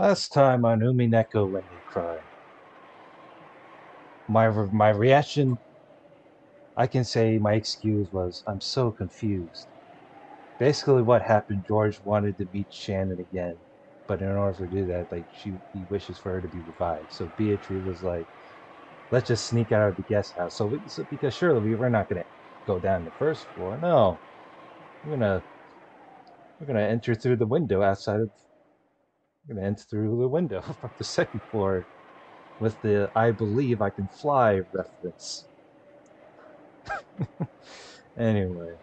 Last time on Umineko when they cry. My reaction, I can say my excuse was, I'm so confused. Basically what happened, George wanted to meet Shannon again. But in order to do that, he wishes for her to be revived. So Beatrice was like, let's just sneak out of the guest house. Because surely we were not gonna go down the first floor. No. We're gonna we're gonna enter through the window outside of we're gonna enter through the window from the second floor with the I believe I can fly reference. Anyway,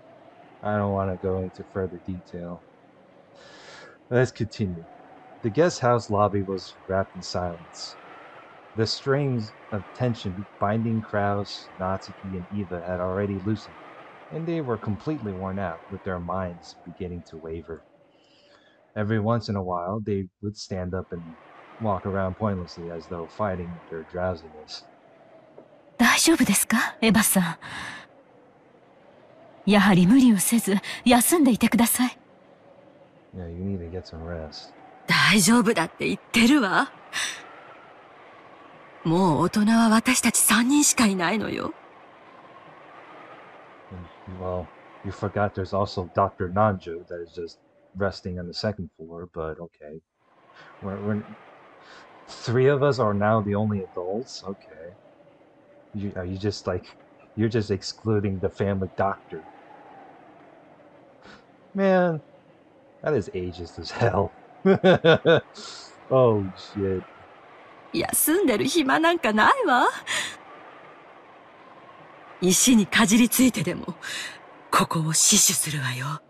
I don't want to go into further detail. Let's continue. The guest house lobby was wrapped in silence. The strings of tension binding Kraus, Natsuki, and Eva had already loosened, and they were completely worn out, with their minds beginning to waver. Every once in a while, they would stand up and walk around pointlessly as though fighting their drowsiness. 大丈夫ですか、エヴァさん。やはり無理をせず、休んでいてください。Yeah, you need to get some rest. 大丈夫だって言ってるわ。もう大人は私たち3人しかいないのよ。Well, you forgot there's also Dr. Nanjo that is just resting on the second floor, but okay. We're three of us are now the only adults? Okay. Are you just like, you're just excluding the family doctor? Man, that is ageist as hell. Oh, shit. 休んでる暇なんかないわ。石にかじりついてでも、ここを死守するわよ。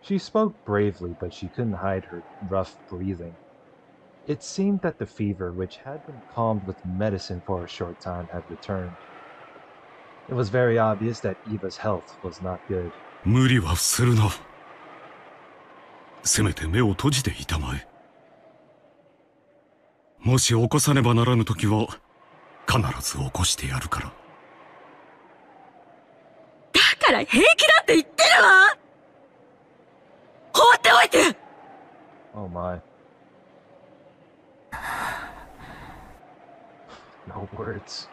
She spoke bravely, but she couldn't hide her rough breathing. It seemed that the fever, which had been calmed with medicine for a short time, had returned. It was very obvious that Eva's health was not good. 無理はするな。せめて目を閉じていたまえ。もし起こさねばならぬときは、必ず起こしてやるから。だから平気だって言ってるわ。放っておいて。Oh my. No words.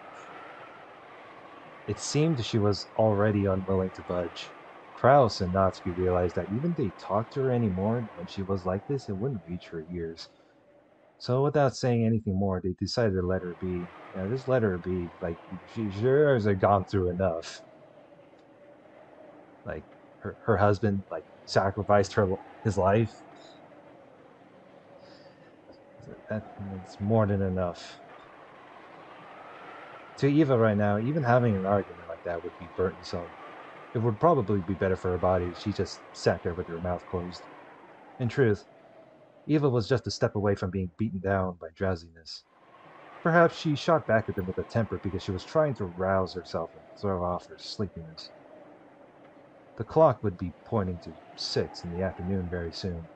It seemed she was already unwilling to budge. Kraus and Natsuki realized that even if they talked to her anymore when she was like this, it wouldn't reach her ears. So without saying anything more, they decided to let her be. Yeah, just let her be. Like, she sure has gone through enough. Like, her husband, like, sacrificed his life. That's more than enough. To Eva right now, even having an argument like that would be burdensome. It would probably be better for her body if she just sat there with her mouth closed. In truth, Eva was just a step away from being beaten down by drowsiness. Perhaps she shot back at them with a temper because she was trying to rouse herself and throw off her sleepiness. The clock would be pointing to 6 in the afternoon very soon.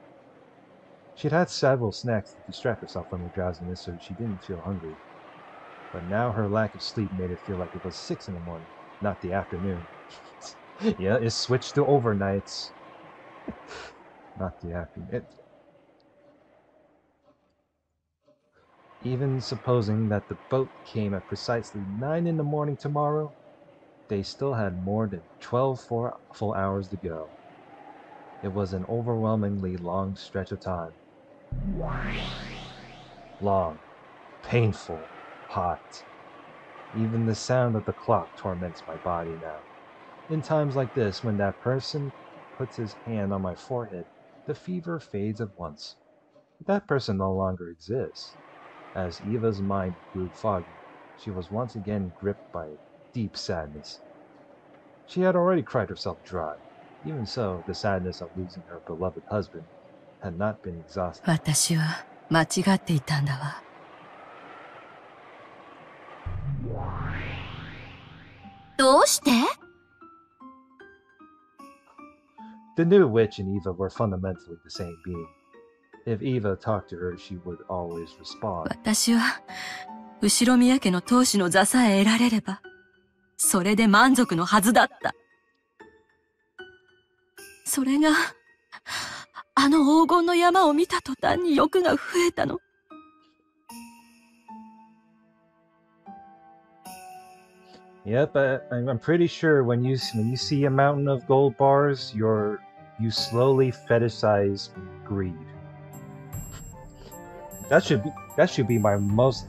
She'd had several snacks to distract herself from her drowsiness so she didn't feel hungry. But now her lack of sleep made it feel like it was 6 in the morning, not the afternoon. Yeah, it switched to overnights. Not the afternoon. Even supposing that the boat came at precisely 9 in the morning tomorrow, they still had more than 12 full hours to go. It was an overwhelmingly long stretch of time. Long, painful, hot. Even the sound of the clock torments my body now. In times like this, when that person puts his hand on my forehead, the fever fades at once. That person no longer exists. As Eva's mind grew foggy, she was once again gripped by deep sadness. She had already cried herself dry. Even so, the sadness of losing her beloved husband had not been exhausted. 私は間違っていたんだわ。どうして？ The new witch and Eva were fundamentally the same being. If Eva talked to her, she would always respond. 私は後宮家の当主の座さえ得られればそれで満足のはずだった。それが、あの黄金の山を見た途端に欲が増えたの。Yep, I'm pretty sure when you see a mountain of gold bars, you slowly fetishize greed. That should be my most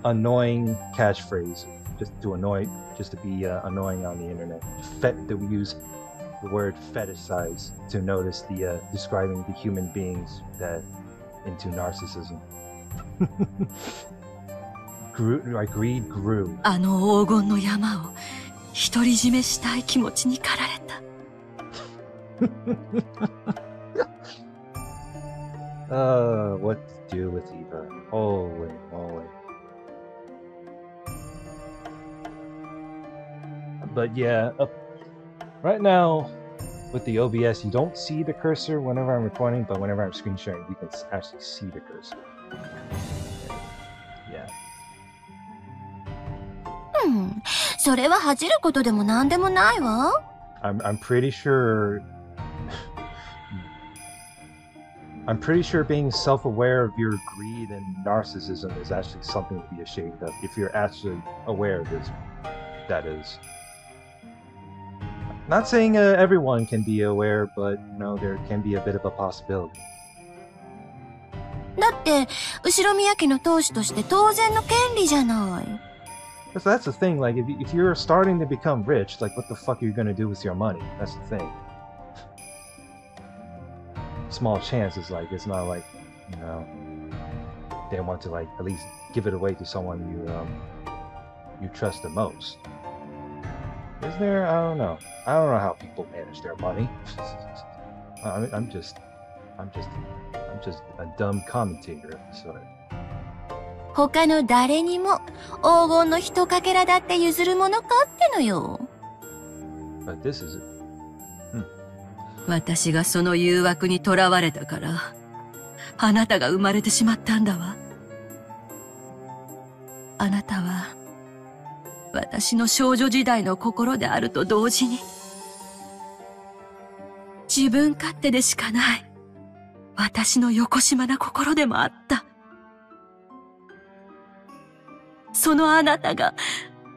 annoying catchphrase, just to be annoying on the internet. That we use the word fetishize to notice the describing the human beings that into narcissism. My greed grew. あの黄金の山を独り占めしたい気持ちに駆られた。What to do with Eva? Holy moly. But yeah, right now with the OBS, you don't see the cursor whenever I'm recording, but whenever I'm screen sharing, you can actually see the cursor. Yeah. それは恥じることでもなんでもないわ。I'm pretty sure being self-aware of your greed and narcissism is actually something to be ashamed of. If you're actually aware of this, that is. Not saying everyone can be aware, but there can be a bit of a possibility. だって、後ろ宮家の当主として当然の権利じゃない。So that's the thing, like, if you're starting to become rich, like, what the fuck are you gonna do with your money? That's the thing. Small chances, like, it's not like, they want to, like, at least give it away to someone you trust the most. Is there? I don't know. I don't know how people manage their money. I'm just a dumb commentator, so. 他の誰にも黄金のひとかけらだって譲るものかってのよ。But this is it. 私がその誘惑にとらわれたから、あなたが生まれてしまったんだわ。あなたは、私の少女時代の心であると同時に、自分勝手でしかない、私のよこしまな心でもあった。そのあなたが、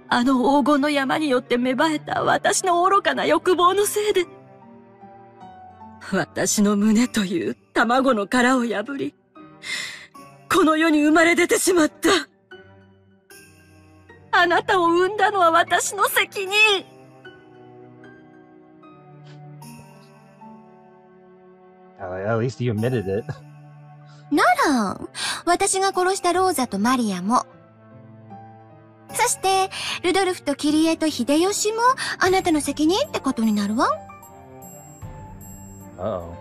あの黄金の山によって芽生えた私の愚かな欲望のせいで、私の胸という卵の殻を破り、この世に生まれ出てしまった。あなたを産んだのは私の責任。At least you admitted it. なら、私が殺したローザとマリアも、そして、ルドルフとキリエと秀吉もあなたの責任ってことになるわ。Uh-oh.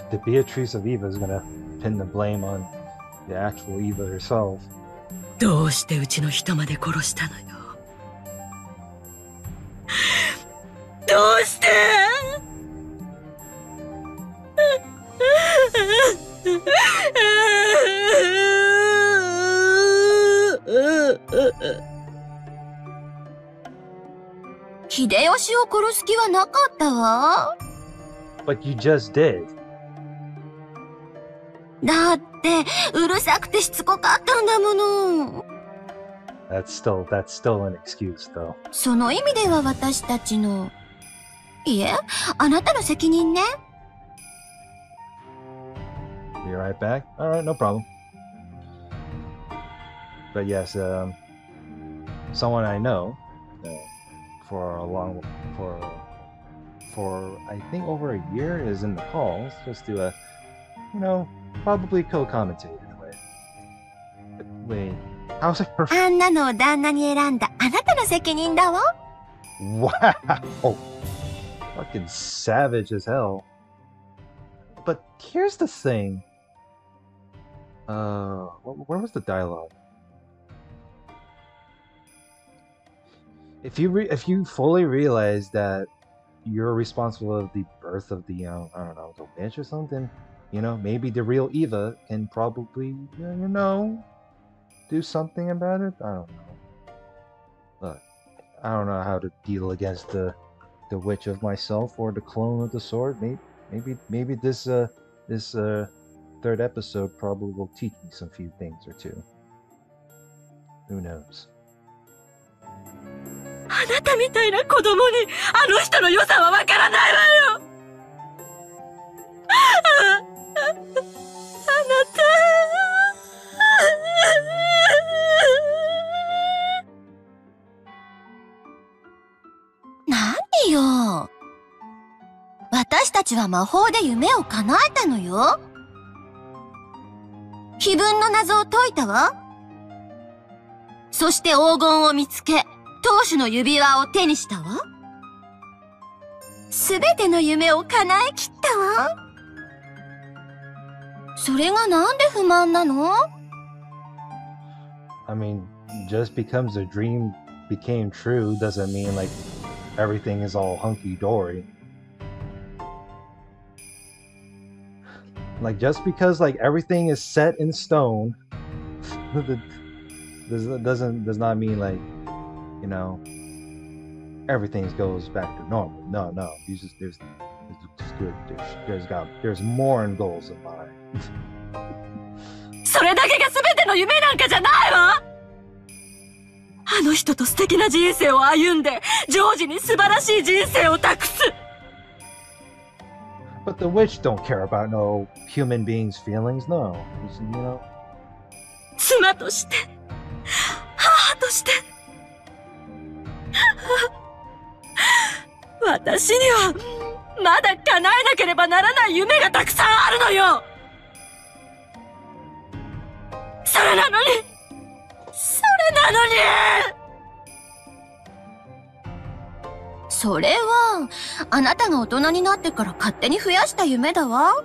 The Beatrice of Eva is gonna pin the blame on the actual Eva herself. どうしてうちの人まで殺したのよ。どうして秀吉を殺す気はなかったわ。But you just did. だって、うるさくてしつこかったんだもの。That's still an excuse, though. その意味では私たちの、いえ、あなたの責任ね。Be right back? Alright, no problem. But yes, someone I know, for I think over a year is in the calls just to probably co-commentate in a way. But wait, how's it? あんなのを旦那に選んだあなたの責任だわ。Wow, fucking savage as hell. But here's the thing. Where was the dialogue? If you fully realize that you're responsible of the birth of the I don't know, the witch or something, maybe the real Eva can probably do something about it. I don't know. I don't know how to deal against the witch of myself or the clone of the sword. Maybe this third episode probably will teach me some few things or two. Who knows? あなたみたいな子供にあの人の良さはわからないわよ。あなた。何よ。私たちは魔法で夢を叶えたのよ。碑文の謎を解いたわ。そして黄金を見つけ、当主の指輪を手にしたわ。すべての夢を叶えきったわ。それがなんで不満なの？ I mean, just because a dream became true doesn't mean like everything is all hunky-dory. Like just because like everything is set in stone does not mean like, you know, everything goes back to normal. No, there's more in goals in mind. それだけが全ての夢なんかじゃないわ。あの人と素敵な人生を歩んで、ジョージに素晴らしい人生を託す。But the witch don't care about no human beings' feelings, no. You know. 妻として、母として。私にはまだ叶えなければならない夢がたくさんあるのよ。それなのにそれは、あなたが大人になってから勝手に増やした夢だわ。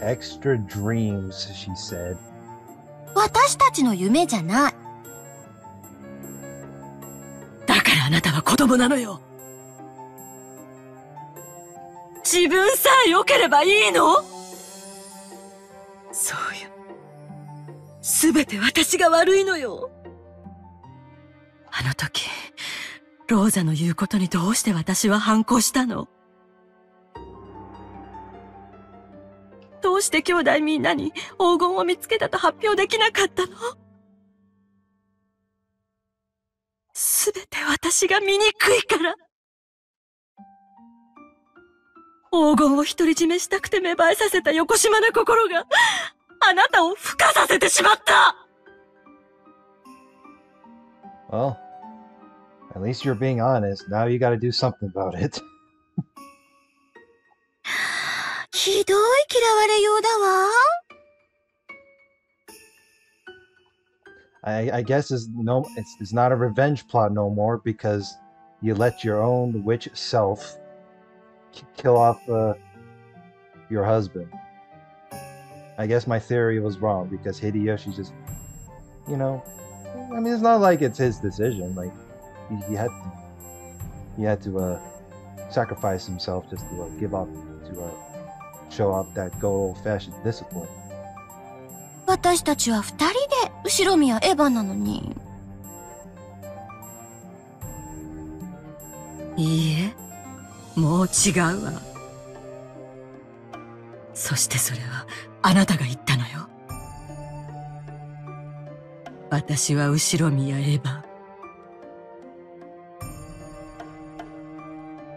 Extra dreams, she said. 私たちの夢じゃない。だからあなたは子供なのよ。自分さえ良ければいいの？そうよ。すべて私が悪いのよ。あの時、ローザの言うことにどうして私は反抗したの？どうして兄弟みんなに黄金を見つけたと発表できなかったの？すべて私が醜いから。黄金を独り占めしたくて芽生えさせたよこしまな心が、あなたを孵化させてしまった。Well, at least you're being honest. Now you gotta do something about it. ひどい嫌われようだわ。I guess it's not a revenge plot no more because you let your own witch self kill off your husband. I guess my theory was wrong because Hideyoshi just, you know, I mean, it's not like it's his decision. Like he had to sacrifice himself just to give up to show off that good old-fashioned discipline. 私たちは二人で後ろ宮エヴァなのに。いいえ、もう違うわ。そしてそれはあなたが言ったのよ。私は後ろ宮エヴァ。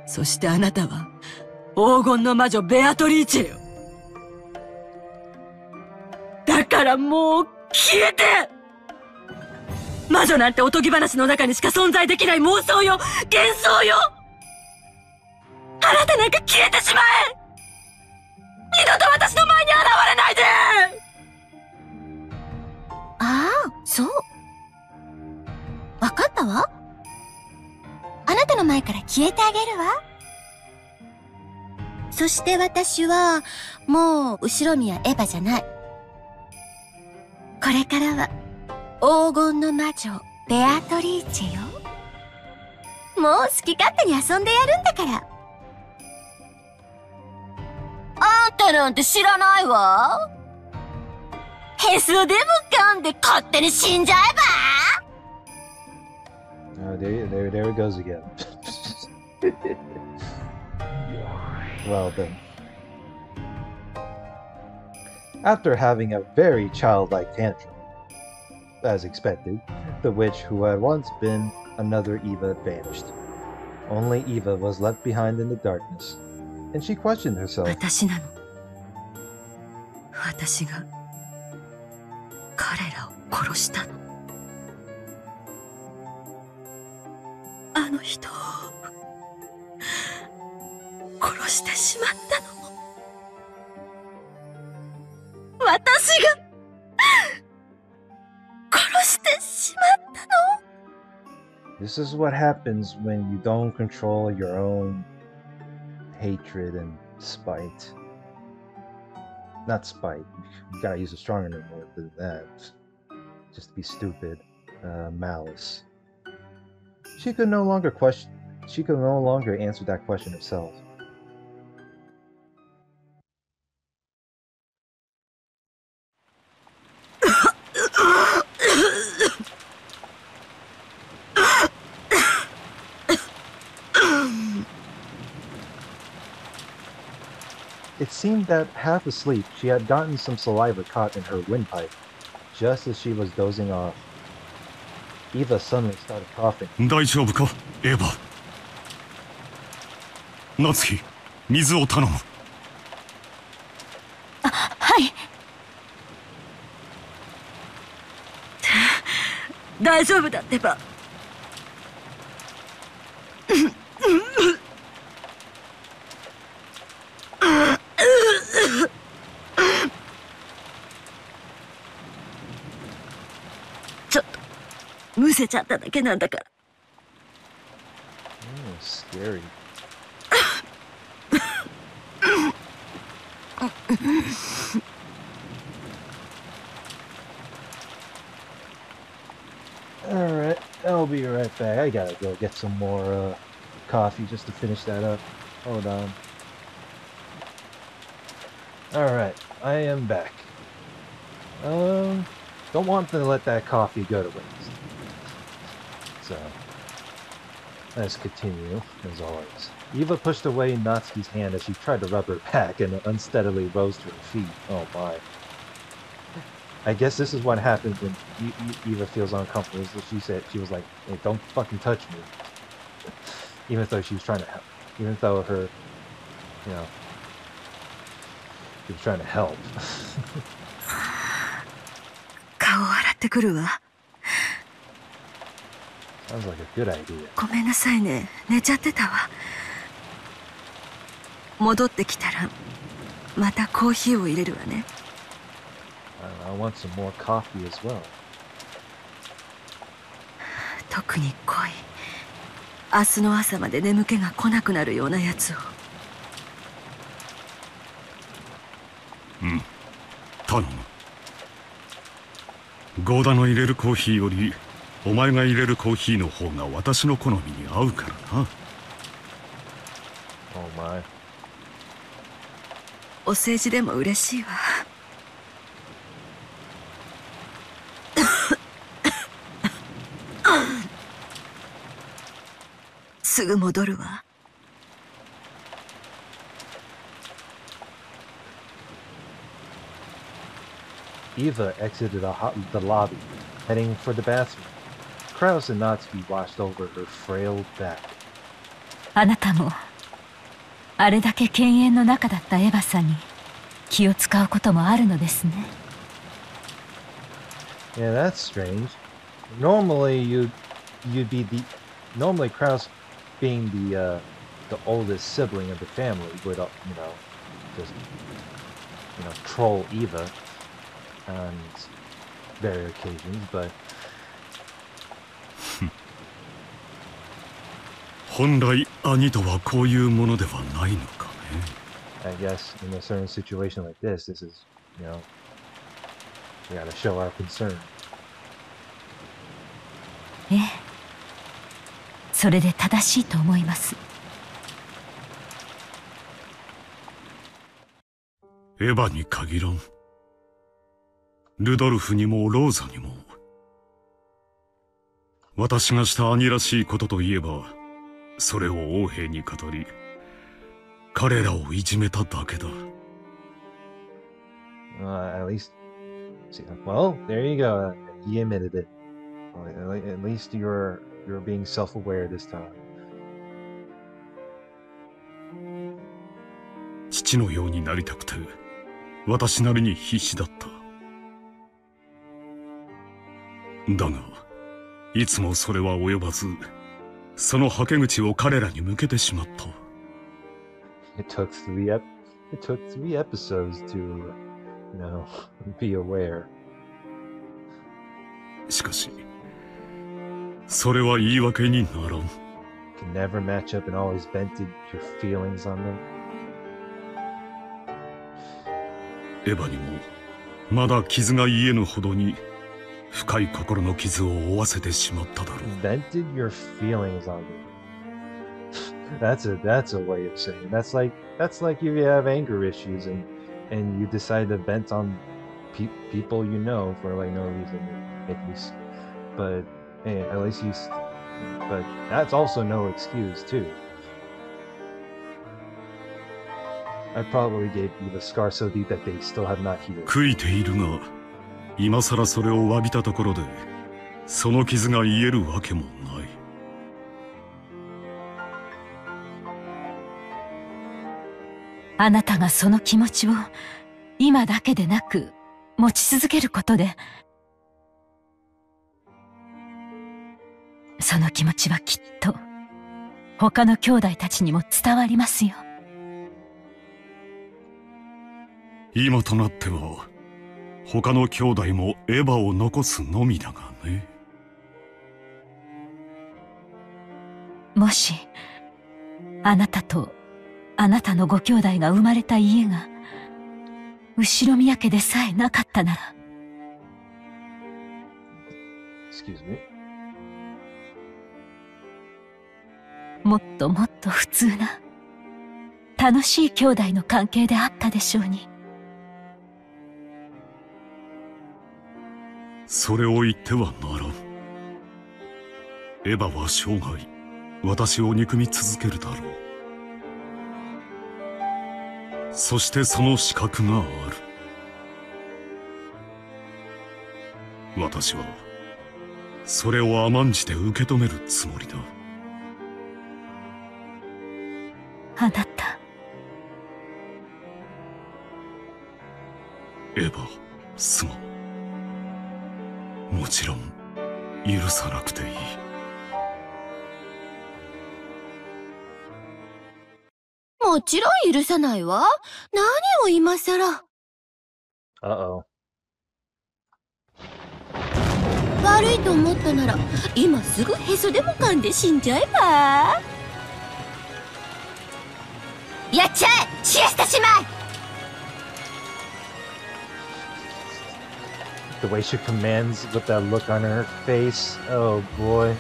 そしてあなたは黄金の魔女ベアトリーチェよ。だからもう消えて！魔女なんておとぎ話の中にしか存在できない妄想よ！幻想よ！あなたなんか消えてしまえ！二度と私の前に現れないで！ああ、そう。わかったわ。あなたの前から消えてあげるわ。そして私は、もう後ろ宮エヴァじゃない。これからは、黄金の魔女、ベアトリーチェよ。もう好き勝手に遊んでやるんだから。あんたなんて知らないわ。へそでも噛んで勝手に死んじゃえば。There it goes again. Well then. After having a very childlike tantrum, as expected, the witch who had once been another Eva vanished. Only Eva was left behind in the darkness, and she questioned herself. 私なの。私が彼らを殺したの。あの人を殺してしまったのも私が殺してしまったの。 This is what happens when you don't control your own hatred and spite. Not spite. You gotta use a stronger word than that. Just to be stupid. Malice. She could no longer answer that question herself. It seemed that, half asleep, she had gotten some saliva caught in her windpipe, just as she was dozing off. Eva suddenly started coughing. 大丈夫か、エヴァ。夏希、水を頼む。あ、はい。大丈夫だってば。ちょっとむせちゃっただけなんだから。Scary. Alright, I'll be right back. I gotta go get some more coffee just to finish that up. Hold on. Alright, I am back. Don't want to let that coffee go to waste. So, let's continue, as always. Eva pushed away Natsuki's hand as she tried to rub her back and unsteadily rose to her feet. Oh my. I guess this is what happens when Eva feels uncomfortable. She said, she was like, hey, don't fucking touch me. Even though she was trying to help. Even though her, you know, she was trying to help. 顔を洗ってくるわ。 Sounds like a good idea. ごめんなさいね。寝ちゃってたわ。戻ってきたらまたコーヒーを入れるわね。I want some more coffee as well. 特に濃い。明日の朝まで眠気が来なくなるようなやつを。うん、頼む。ゴーダの入れるコーヒーよりお前が入れるコーヒーの方が私の好みに合うからな。Oh my. お世辞でも嬉しいわ。すぐ戻るわ。Eva exited the lobby, heading for the bathroom. Kraus and Natsuki watched over her frail back. あなたもあれだけ犬猿の中だったエヴァさんに気を使うこともあるのですね。Yeah, that's strange. Normally normally Kraus being the oldest sibling of the family would just troll Eva on various occasions, but 本来兄とはこういうものではないのかね。I guess in a certain situation like this is, we gotta show our concern. ええ、それで正しいと思います。エヴァに限らん。ルドルフにもローザにも。私がした兄らしいことといえば、それを王兵に語り、彼らをいじめただけだ。At least, well, there you go. He admitted it. At least you're being self-aware this time. 父のようになりたくて、私なりに必死だった。だが、いつもそれは及ばず、そのはけ口を彼らに向けてしまった。It took three episodes to, be aware. しかし、それは言い訳にならん。Can never match up and always vented your feelings on them. エヴァにも、まだ傷が癒えぬほどに、深い心の傷を負わせてしまっただろう。Vented your feelings on them. That's a way of saying. That's like if you have anger issues and you decide to vent on people you know for like no reason. But hey, at least but that's also no excuse too. I probably gave you the scar so deep that they still have not healed. 悔いているが、今さらそれを詫びたところで、その傷が癒えるわけもない。あなたがその気持ちを今だけでなく持ち続けることで、その気持ちはきっと他の兄弟たちにも伝わりますよ。今となっては他の兄弟もエヴァを残すのみだがね。もしあなたとあなたのご兄弟が生まれた家が後宮家でさえなかったなら。Excuse me. もっともっと普通な楽しい兄弟の関係であったでしょうに。それを言ってはならん。エヴァは生涯私を憎み続けるだろう。そしてその資格がある。私はそれを甘んじて受け止めるつもりだ。あなた、エヴァ、すまん。もちろん許さなくていい。もちろん許さないわ。何を今さら。Uh-oh. 悪いと思ったなら、今すぐへそでも噛んで死んじゃえば。やっちゃえ、シエスタ姉妹。The way she commands with that look on her face. Oh boy.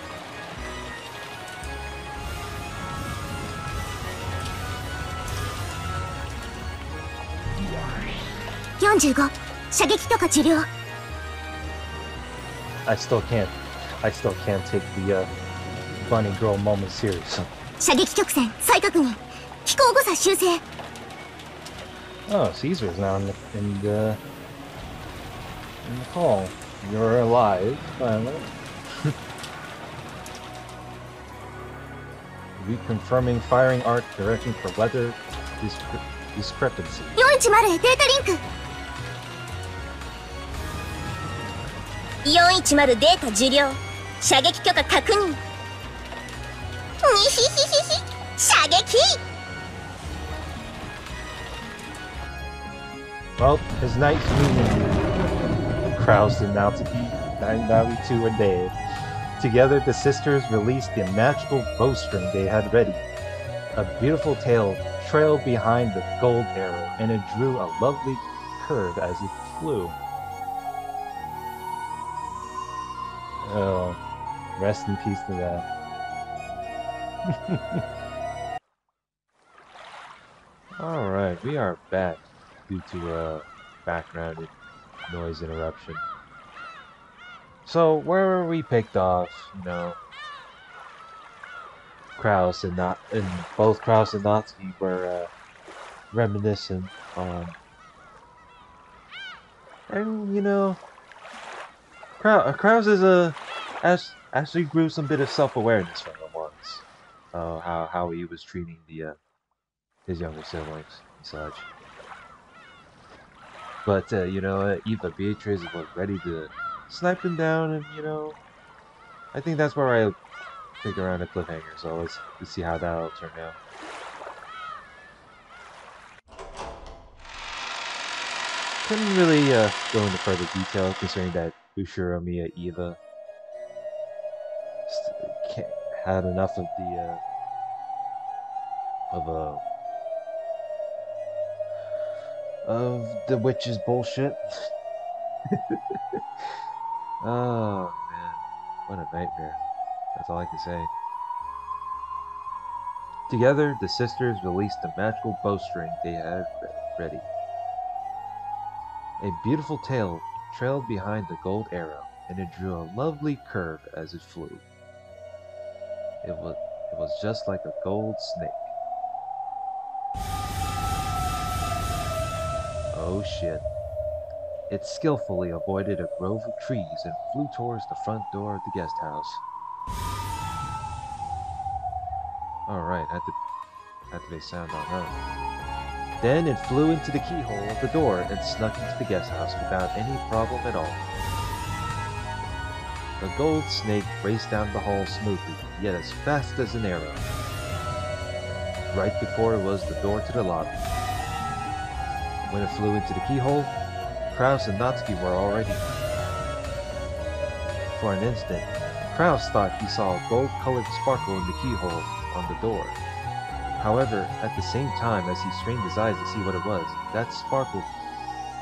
45、射撃とか治療。I still can't take the bunny girl moment serious. 射撃曲線再確認。飛行誤差修正。Oh, Caesar's now in the call. You're alive, finally. Reconfirming firing arc direction for weather discrepancy. 410データリンク。410データ受領。射撃許可確認。にひひひひ。射撃。Well, his night's meeting crowds to now to be 992 a day. Together, the sisters released the magical bowstring they had ready. A beautiful tail trailed behind the gold arrow, and it drew a lovely curve as it flew. Oh, rest in peace to that. Alright, we are back due to a background noise interruption. So where we picked off, Kraus and not and both Kraus and Natsuki were reminiscent on, and Kraus is actually grew some bit of self-awareness from him once. How he was treating the his younger siblings and such. But Eva Beatriz was ready to snipe them down, and I think that's where I pick around a cliffhanger. So let's see how that'll turn out. Couldn't really go into further detail considering that Ushiro Mia Eva had enough of of uh the witch's bullshit. Oh man, what a nightmare. That's all I can say. Together, the sisters released the magical bowstring they had ready. A beautiful tail trailed behind the gold arrow, and it drew a lovely curve as it flew. It was just like a gold snake. Oh shit. It skillfully avoided a grove of trees and flew towards the front door of the guest house. Alright, had to be sound on that. Then it flew into the keyhole of the door and snuck into the guest house without any problem at all. The gold snake raced down the hall smoothly, yet as fast as an arrow. Right before it was the door to the lobby. When it flew into the keyhole, Kraus and Natsuki were already. For an instant, Kraus thought he saw a gold-colored sparkle in the keyhole on the door. However, at the same time as he strained his eyes to see what it was, that sparkle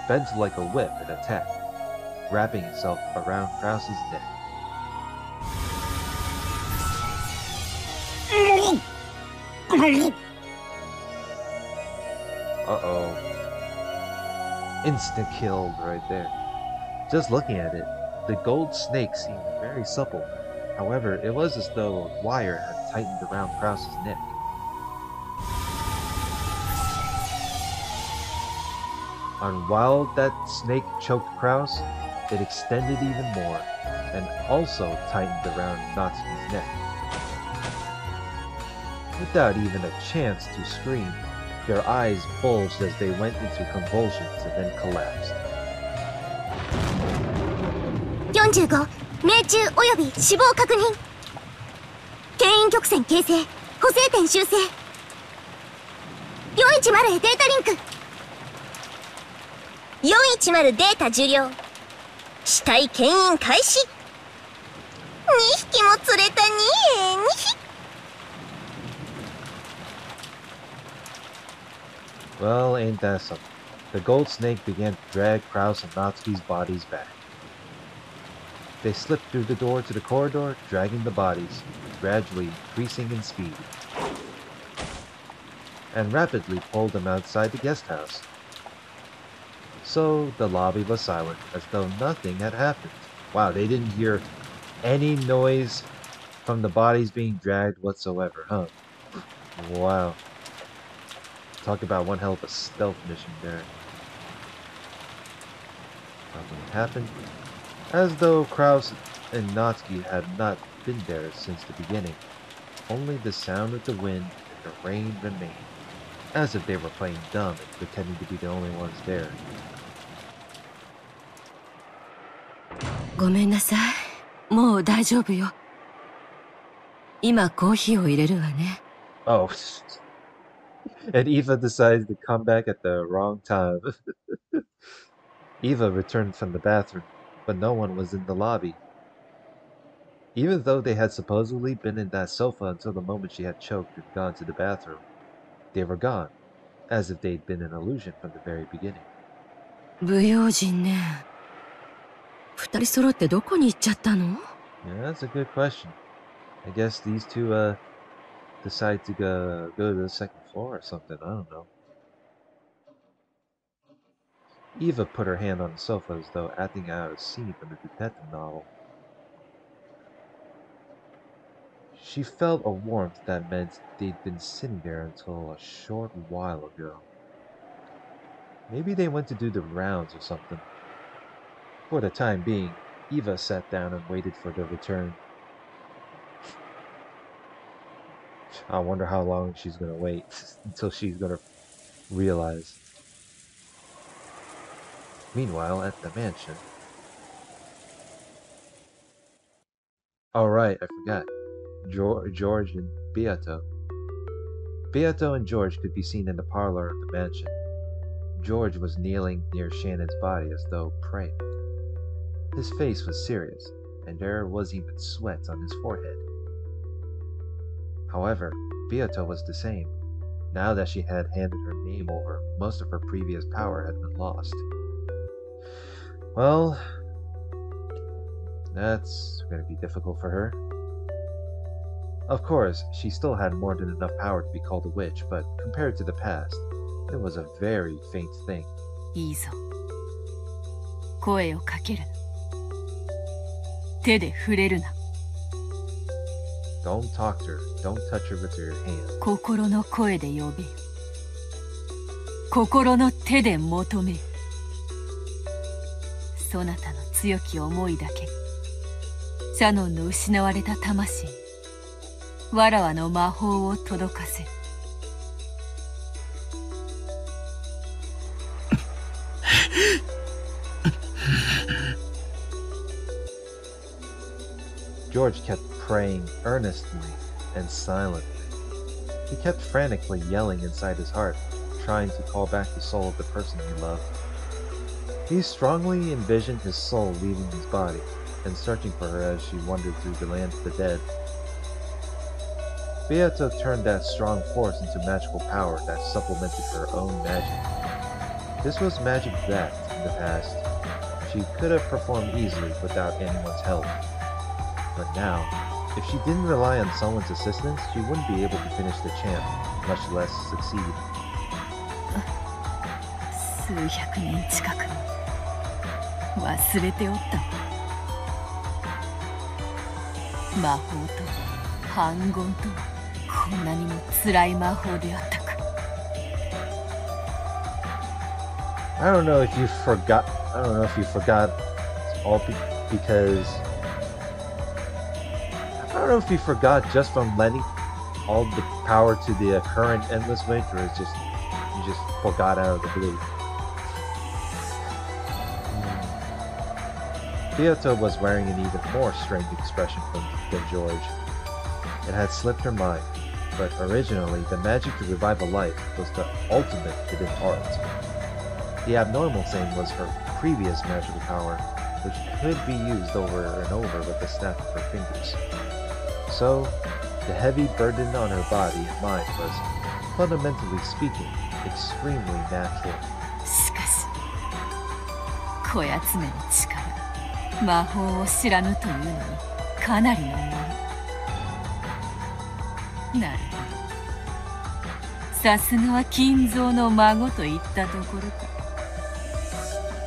bent like a whip and attacked, wrapping itself around Kraus's neck. Uh-oh. Instant killed right there. Just looking at it, the gold snake seemed very supple. However, it was as though a wire had tightened around Kraus's neck. And while that snake choked Kraus, it extended even more, and also tightened around Natsuki's neck. Without even a chance to scream, their eyes bulged as they went into convulsions and then collapsed. 45命中および死亡確認。牽引曲線形成補正点修正。410へデータリンク。410データ受領。死体牽引開始。2匹も釣れた2匹。Well, ain't that something? The gold snake began to drag Kraus and Natsuki's bodies back. They slipped through the door to the corridor, dragging the bodies, gradually increasing in speed, and rapidly pulled them outside the guest house. So the lobby was silent, as though nothing had happened. Wow, they didn't hear any noise from the bodies being dragged whatsoever, huh? Wow. Talk about one hell of a stealth mission there. Nothing happened. As though Kraus and Natsuki had not been there since the beginning. Only the sound of the wind and the rain remained, as if they were playing dumb and pretending to be the only ones there. ごめんなさい。もう大丈夫よ。今コーヒーを入れるわね。Oh. And Eva decides to come back at the wrong time. Eva returned from the bathroom, but no one was in the lobby. Even though they had supposedly been in that sofa until the moment she had choked and gone to the bathroom, they were gone, as if they'd been an illusion from the very beginning. 不用心ね。二人揃ってどこに行っちゃったの？ Yeah, that's a good question. I guess these two decide to go to the second floor or something. I don't know. Eva put her hand on the sofa as though acting out a scene from a detective novel. She felt a warmth that meant they'd been sitting there until a short while ago. Maybe they went to do the rounds or something. For the time being, Eva sat down and waited for their return. I wonder how long she's gonna wait until she's gonna realize. Meanwhile, at the mansion. Oh, right, I forgot. George and Beato. Beato and George could be seen in the parlor of the mansion. George was kneeling near Shannon's body as though praying. His face was serious, and there was even sweat on his forehead. However, Beato was the same. Now that she had handed her name over, most of her previous power had been lost. Well, that's going to be difficult for her. Of course, she still had more than enough power to be called a witch, but compared to the past, it was a very faint thing. いいぞ。声をかけるな。手で触れるな。Don't talk to her. Don't touch her with your hand. 心の声で呼べ。心の手で求め。そなたの強き思いだけ。シャノンの失われた魂。わらわの魔法を届かせる。George kept praying earnestly and silently. He kept frantically yelling inside his heart, trying to call back the soul of the person he loved. He strongly envisioned his soul leaving his body and searching for her as she wandered through the land of the dead. Beato turned that strong force into magical power that supplemented her own magic. This was magic that, in the past, she could have performed easily without anyone's help. But now, if she didn't rely on someone's assistance, she wouldn't be able to finish the chant, much less succeed. 数百年近くも忘れておったわ。魔法と反言とこんなにも辛い魔法であったか。I don't know if you forgot. I don't know if you forgot all because I don't know if you forgot just from letting all the power to the current endless witch, or it's just you just forgot out of the blue. Beato was wearing an even more strange expression than George. It had slipped her mind, but originally the magic to revive a life was the ultimate hidden art. The abnormal thing was her previous magical power, which could be used over and over with the snap of her fingers. So, the heavy burden on her body and mind was, fundamentally speaking, extremely natural. しかし、こやつめの力、魔法を知らぬというのにかなりのもの。なるほど。さすがは金蔵の孫といったところか。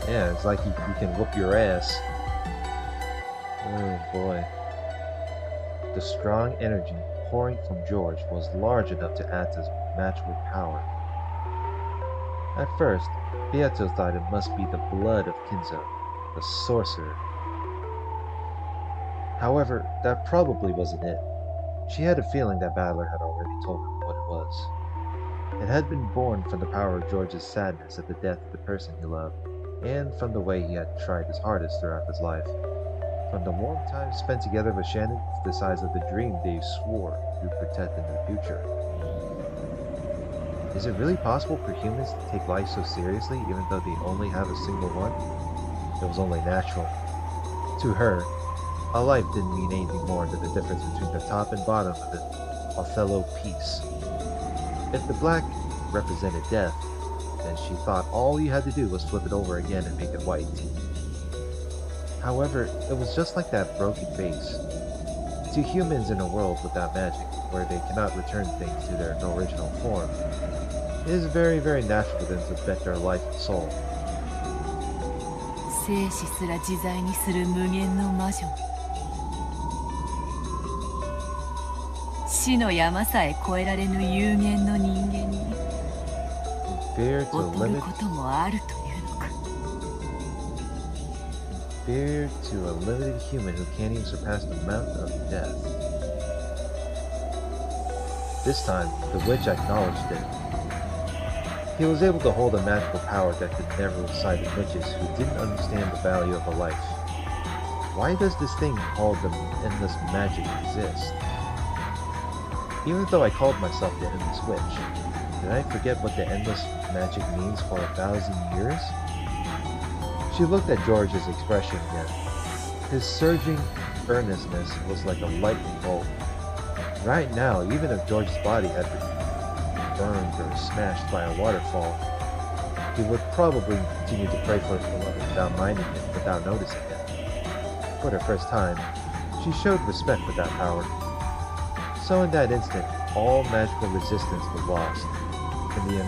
Yeah, it's like you can whoop your ass. Oh boy. The strong energy pouring from George was large enough to act as magical power. At first, Beato thought it must be the blood of Kinzo, the sorcerer. However, that probably wasn't it. She had a feeling that Battler had already told her what it was. It had been born from the power of George's sadness at the death of the person he loved, and from the way he had tried his hardest throughout his life. From the warm time spent together with Shannon to the size of the dream they swore to protect in the future. Is it really possible for humans to take life so seriously even though they only have a single one? It was only natural. To her, a life didn't mean anything more than the difference between the top and bottom of an Othello piece. If the black represented death, then she thought all you had to do was flip it over again and make it white. However, it was just like that broken vase. To humans in a world without magic, where they cannot return things to their original form, it is very, very natural for them to bet their life and soul. 生死すら自在にする無限の魔女。死の山さえ越えられぬ有限の人間に Fear to 劣る limit こともあるというのか。 fear to a limited human who can't even surpass the mountain of death. This time, the witch acknowledged it. He was able to hold a magical power that could never excite the witches who didn't understand the value of a life. Why does this thing called the endless magic exist? Even though I called myself the endless witch, did I forget what the endless magic means for 1,000 years? She looked at George's expression again. His surging earnestness was like a lightning bolt. Right now, even if George's body had been burned or smashed by a waterfall, he would probably continue to pray for his beloved without minding it, without noticing it. For the first time, she showed respect for that power. So in that instant, all magical resistance was lost, and the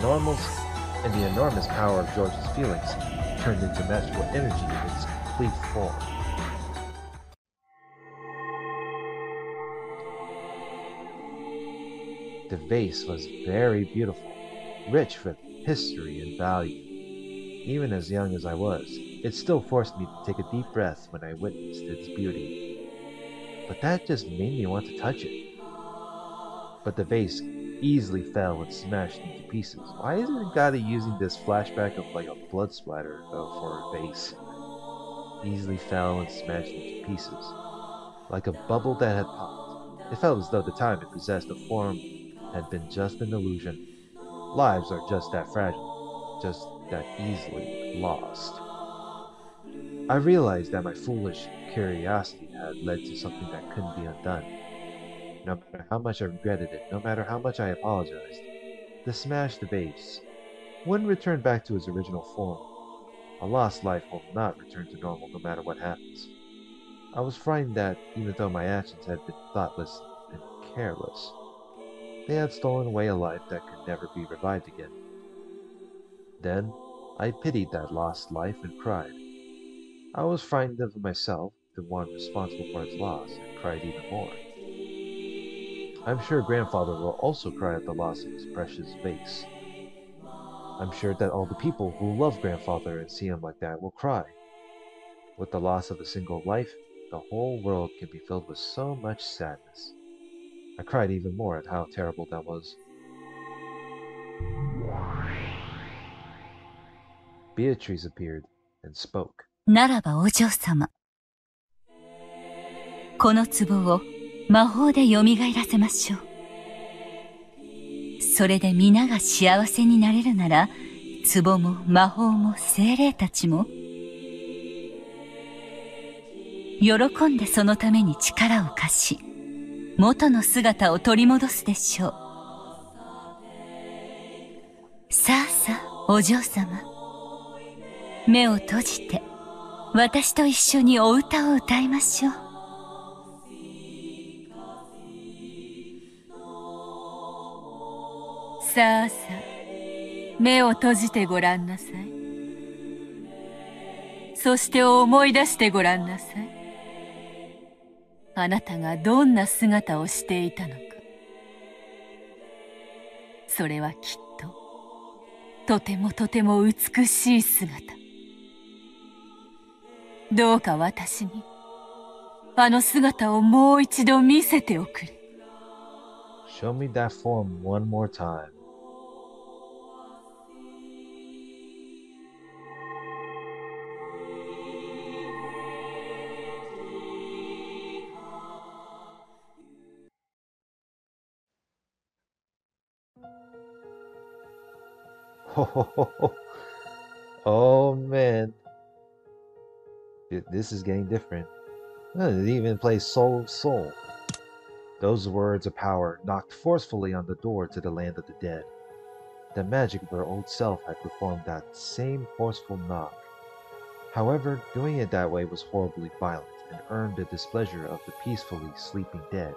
enormous power of George's feelings turned into magical energy in its complete form. The vase was very beautiful, rich with history and value. Even as young as I was, it still forced me to take a deep breath when I witnessed its beauty. But that just made me want to touch it. But the vase easily fell and smashed into pieces. Why isn't it gotta using this flashback of like a blood splatter though for a vase? Easily fell and smashed into pieces. Like a bubble that had popped. It felt as though the time it possessed a form had been just an illusion. Lives are just that fragile, just that easily lost. I realized that my foolish curiosity had led to something that couldn't be undone. No matter how much I regretted it, no matter how much I apologized, the smashed vase wouldn't return back to its original form. A lost life will not return to normal no matter what happens. I was frightened that, even though my actions had been thoughtless and careless, they had stolen away a life that could never be revived again. Then, I pitied that lost life and cried. I was frightened of myself, the one responsible for its loss, and cried even more. I'm sure grandfather will also cry at the loss of his precious vase. I'm sure that all the people who love grandfather and see him like that will cry. With the loss of a single life, the whole world can be filled with so much sadness. I cried even more at how terrible that was. Beatrice appeared and spoke. ならばお嬢様、この壺を魔法で蘇らせましょう。それで皆が幸せになれるなら、壺も魔法も精霊たちも喜んでそのために力を貸し、元の姿を取り戻すでしょう。さあさあ、お嬢様、目を閉じて私と一緒にお歌を歌いましょう。さあさあ、目を閉じてごらんなさい。そして思い出してごらんなさい。あなたがどんな姿をしていたのか。それはきっととてもとても美しい姿。どうか私にあの姿をもう一度見せておくれ。 Show me that form one more time. Oh man, this is getting different. It even plays Soul of Soul. Those words of power knocked forcefully on the door to the land of the dead. The magic of her old self had performed that same forceful knock. However, doing it that way was horribly violent and earned the displeasure of the peacefully sleeping dead.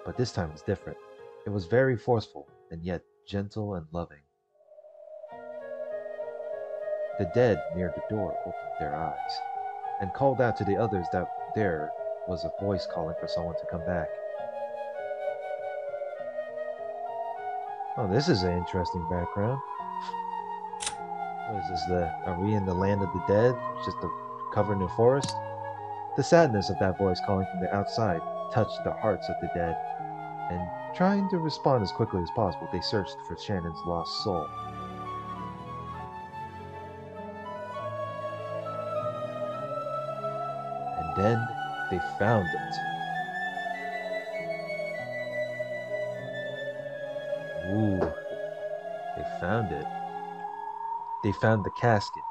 But this time was different. It was very forceful and yet gentle and loving. The dead near the door opened their eyes and called out to the others that there was a voice calling for someone to come back. Oh, this is an interesting background. What is this? Are we in the land of the dead? It's just covered in forest? The sadness of that voice calling from the outside touched the hearts of the dead, and trying to respond as quickly as possible, they searched for Shannon's lost soul. And then they found it. Ooh, they found it. They found the casket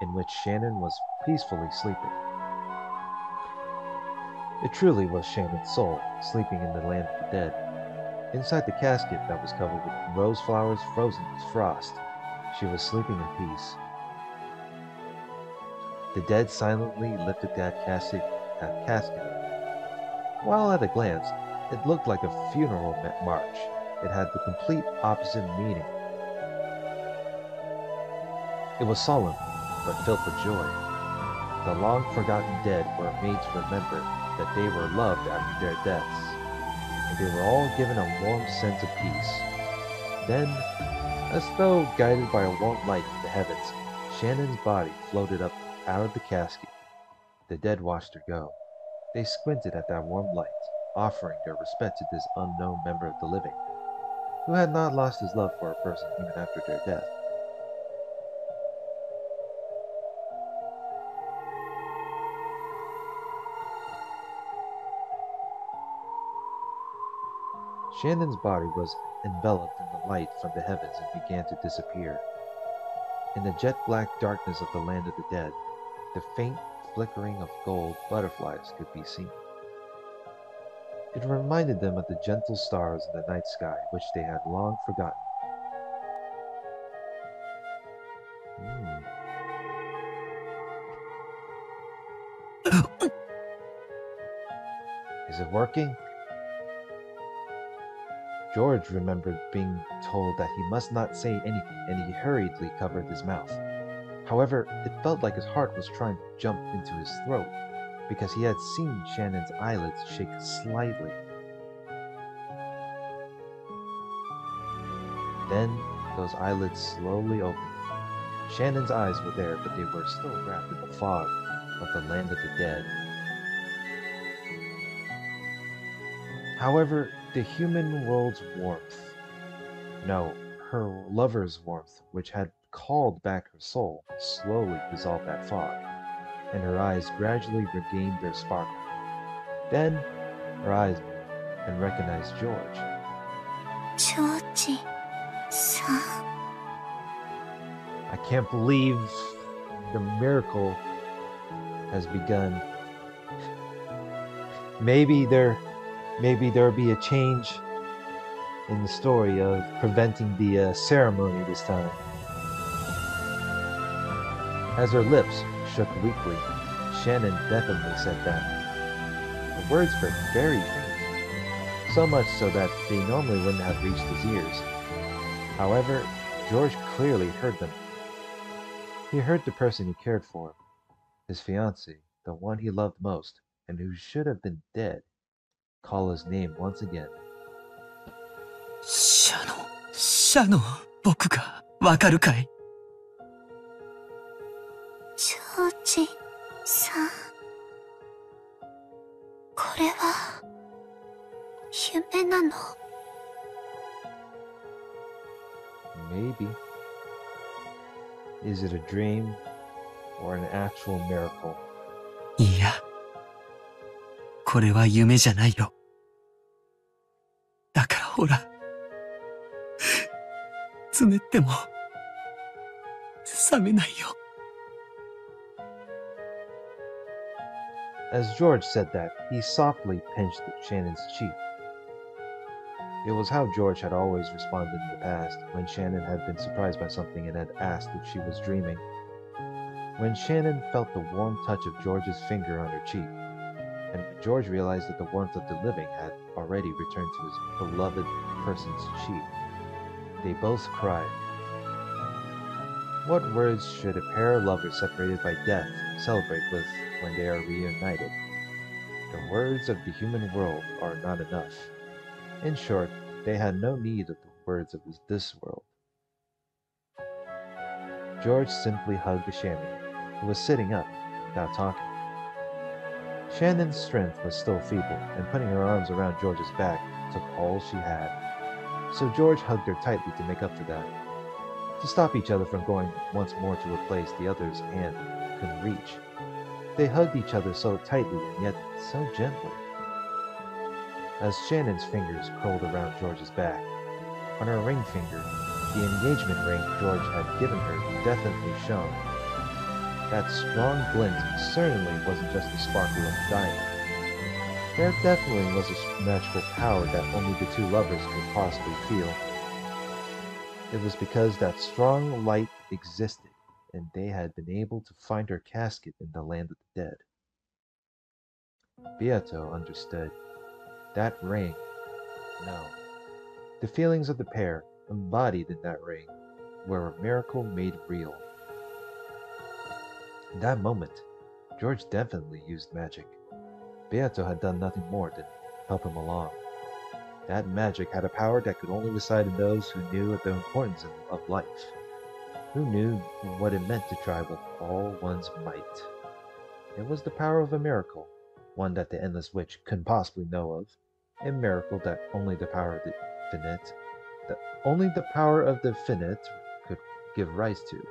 in which Shannon was peacefully sleeping. It truly was Shannon's soul, sleeping in the land of the dead. Inside the casket that was covered with rose flowers frozen with frost, she was sleeping in peace. The dead silently lifted that casket up. While at a glance, it looked like a funeral march. It had the complete opposite meaning. It was solemn, but filled with joy. The long-forgotten dead were made to remember that they were loved after their deaths, and they were all given a warm sense of peace. Then, as though guided by a warm light from the heavens, Shannon's body floated up out of the casket. The dead watched her go. They squinted at that warm light, offering their respect to this unknown member of the living, who had not lost his love for a person even after their death. Shannon's body was enveloped in the light from the heavens and began to disappear. In the jet-black darkness of the land of the dead, the faint flickering of gold butterflies could be seen. It reminded them of the gentle stars in the night sky, which they had long forgotten. Hmm. Is it working? George remembered being told that he must not say anything, and he hurriedly covered his mouth. However, it felt like his heart was trying to jump into his throat, because he had seen Shannon's eyelids shake slightly. Then those eyelids slowly opened. Shannon's eyes were there, but they were still wrapped in the fog of the land of the dead. However, the human world's warmth, no, her lover's warmth, which had called back her soul, slowly dissolved that fog, and her eyes gradually regained their sparkle. Then her eyes moved and recognized George. Georgie-san. I can't believe the miracle has begun. Maybe there'll be a change in the story of preventing the ceremony this time. As her lips shook weakly, Shannon definitely said that. The words were very faint, so much so that they normally wouldn't have reached his ears. However, George clearly heard them. He heard the person he cared for, his fiancée, the one he loved most, and who should have been dead, call his name once again. シャノン、僕がわかるかい？ジョージさん。これは夢なの？ Maybe. Is it a dream or an actual miracle? いや、これは夢じゃないよ。だからほら、つねっても冷めないよ。As George said that, he softly pinched Shannon's cheek. It was how George had always responded in the past, when Shannon had been surprised by something and had asked if she was dreaming. When Shannon felt the warm touch of George's finger on her cheek, and George realized that the warmth of the living had already returned to his beloved person's cheek, they both cried. What words should a pair of lovers separated by death celebrate with when they are reunited? The words of the human world are not enough. In short, they had no need of the words of this world. George simply hugged Shannon, who was sitting up without talking. Shannon's strength was still feeble, and putting her arms around George's back took all she had. So George hugged her tightly to make up for that, to stop each other from going once more to a place the other's hand couldn't reach. They hugged each other so tightly and yet so gently. As Shannon's fingers curled around George's back, on her ring finger, the engagement ring George had given her definitely shone. That strong glint certainly wasn't just the sparkle of a diamond. There definitely was a magical power that only the two lovers could possibly feel. It was because that strong light existed, and they had been able to find her casket in the land of the dead. Beato understood. That ring, no. The feelings of the pair, embodied in that ring, were a miracle made real. In that moment, George definitely used magic. Beato had done nothing more than help him along. That magic had a power that could only reside in those who knew the importance of life, who knew what it meant to try with all one's might. It was the power of a miracle, one that the Endless Witch couldn't possibly know of, a miracle that only the power of the finite could give rise to.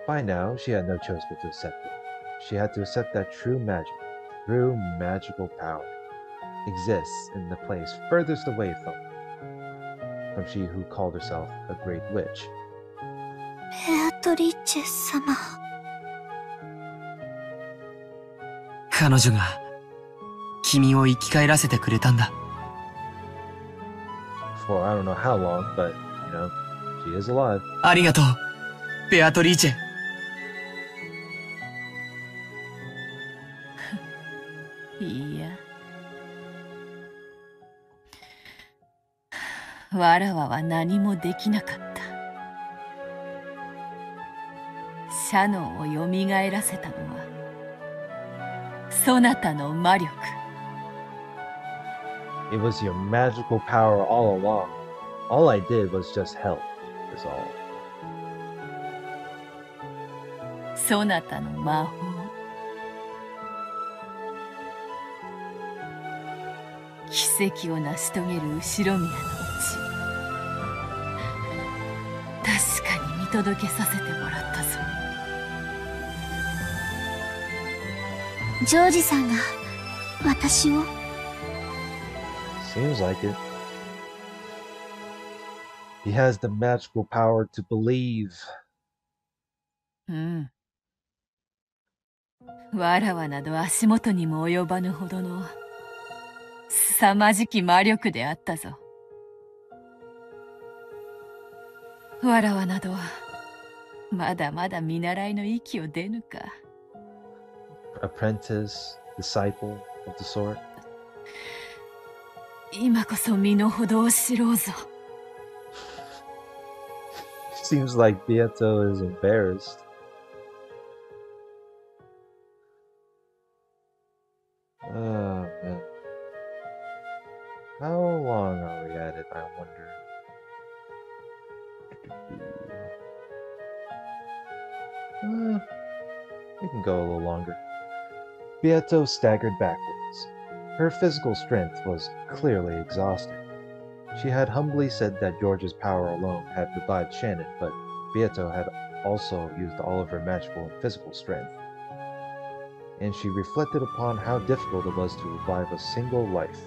By now, she had no choice but to accept it. She had to accept that true magical power, exists in the place furthest away from she who called herself a great witch. Beatrice 様。彼女が君を生き返らせてくれたんだ。For I don't know how long, but, she is alive. ありがとう、ベアトリーチェ。いいや。わらわは何もできなかった。シャノンをよみがえらせたのは、そなたの魔力。It was your magical power all along. All I did was just help, is all. そなたの魔法。奇跡を成し遂げる後宮のうち、確かに見届けさせてもらったぞ。ジョージさんが私を。Seems like it. He has the magical power to believe. うん。わらわなど足元にも及ばぬほどの凄まじき魔力であったぞ。わらわなどまだまだ見習いの域を出ぬか。Apprentice, disciple of the sort. 今こそ身の程を知ろうぞ。Seems like Beato is embarrassed. Oh man. How long are we at it, I wonder? We can go a little longer. Beato staggered backwards. Her physical strength was clearly exhausted. She had humbly said that George's power alone had revived Shannon, but Beato had also used all of her magical and physical strength. And she reflected upon how difficult it was to revive a single life,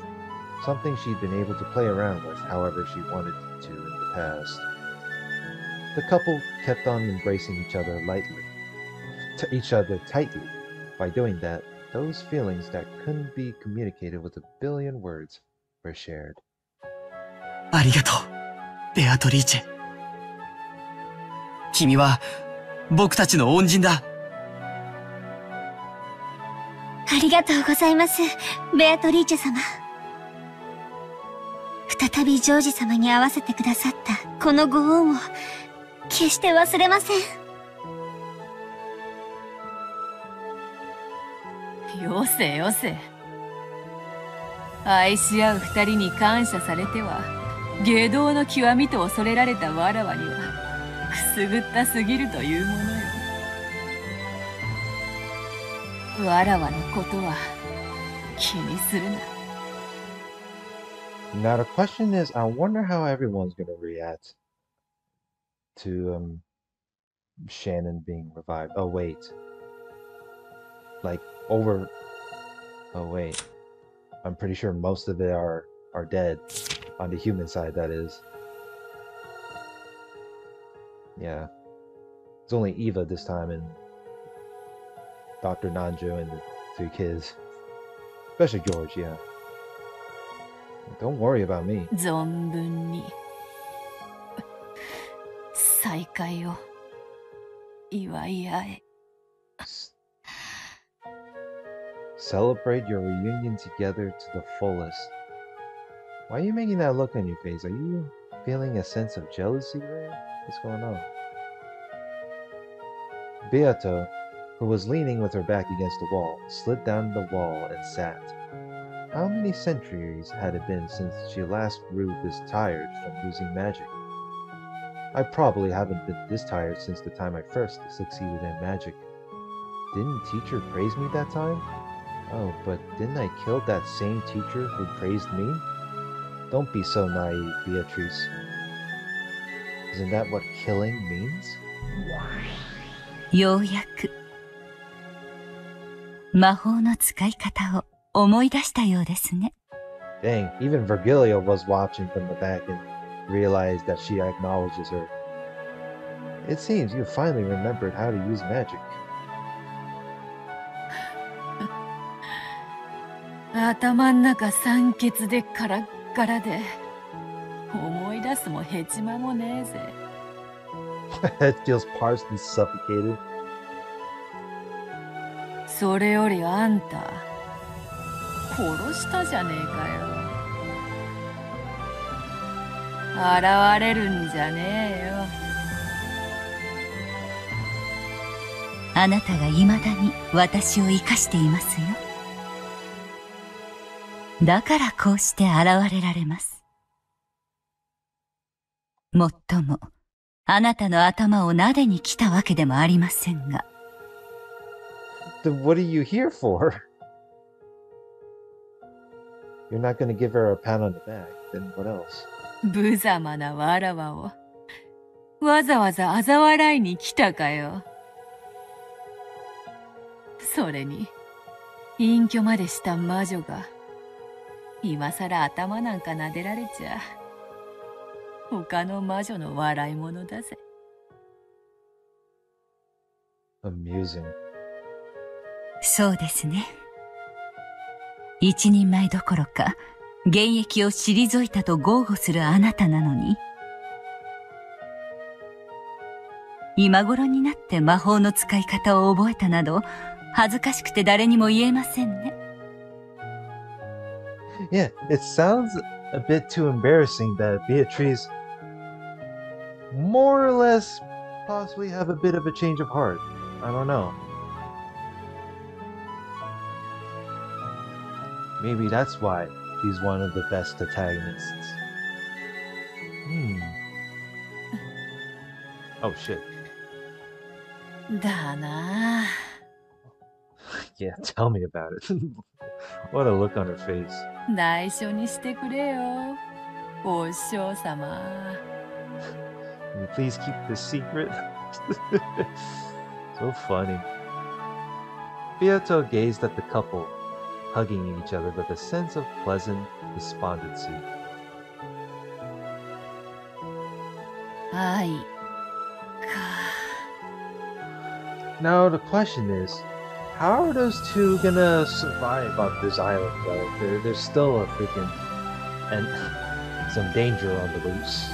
something she'd been able to play around with however she wanted to in the past. The couple kept on embracing each other tightly. By doing that, those feelings that couldn't be communicated with a billion words were shared. ありがとう、ベアトリーチェ。君は僕たちの恩人だ。ありがとうございます、ベアトリーチェ様。再びジョージ様に会わせてくださったこのご恩を決して忘れません。よせよせ。愛し合う二人に感謝されては外道の極みと恐れられたわらわにはくすぐったすぎるというものよ。わらわのことは気にするな。 Now the question is, I wonder how everyone's gonna react to Shannon being revived. Oh wait, like over. Oh wait, I'm pretty sure most of it are dead on the human side. That is. Yeah, it's only Eva this time and Dr. Nanjo and the 3 kids, especially George. Yeah. Don't worry about me. 存分に再会を祝い合え。 Celebrate your reunion together to the fullest. Why are you making that look on your face? Are you feeling a sense of jealousy there? What's going on? Beato, who was leaning with her back against the wall, slid down the wall and sat. How many centuries had it been since she last grew this tired from using magic? I probably haven't been this tired since the time I first succeeded in magic. Didn't teacher praise me that time? Oh, but didn't I kill that same teacher who praised me? Don't be so naive, Beatrice. Isn't that what killing means? ようやく魔法の使い方を思い出したようですね。 Dang, even Virgilio was watching from the back and realized that she acknowledges her. It seems you finally remembered how to use magic. 頭ん中酸欠でカラッカラで思い出すもヘチマもねえぜ。 My head feels partially suffocated. それよりあんた殺したじゃねえかよ。現れるんじゃねえよ。あなたが未だに私を生かしていますよ。だからこうして現れられます。もっとも、あなたの頭を撫でに来たわけでもありませんが。Then what are you here for? You're not gonna give her a pat on the back, then what else? 無様なわらわをわざわざ嘲笑いに来たかよ。それに隠居までした魔女が今さら頭なんか撫でられちゃ他の魔女の笑い物だぜ。 Amusing. そうですね。一人前どころか、現役を退いたと豪語するあなたなのに、今頃になって魔法の使い方を覚えたなど、恥ずかしくて誰にも言えませんね。Yeah, it sounds a bit too embarrassing that Beatrice more or less possibly have a bit of a change of heart. I don't know. Maybe that's why he's one of the best antagonists. Oh shit. だなあ。 Yeah, tell me about it. What a look on her face. 内緒にしてくれよ、お師匠様。 Can you please keep this secret? So funny. Beato gazed at the couple, hugging each other with a sense of pleasant despondency. 愛か。 Now the question is, how are those two gonna survive on this island though? There's still a freaking and some danger on the loose.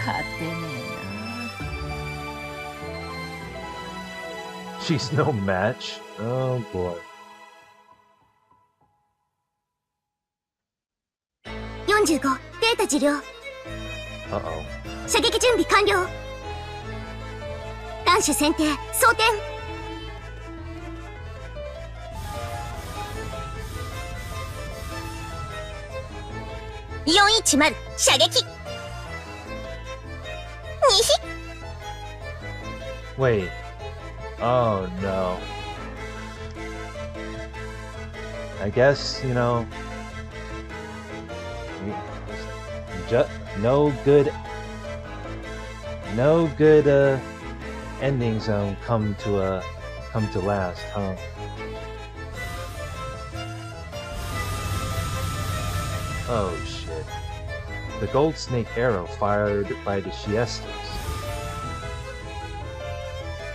勝てね She's no match. Oh boy. 45、データ治療。Uh-oh. 射撃準備完了。弾種選定、装填。410射撃。Wait. Oh no. I guess, just no good endings come to last, huh? Oh shit. The gold snake arrow fired by the Siestas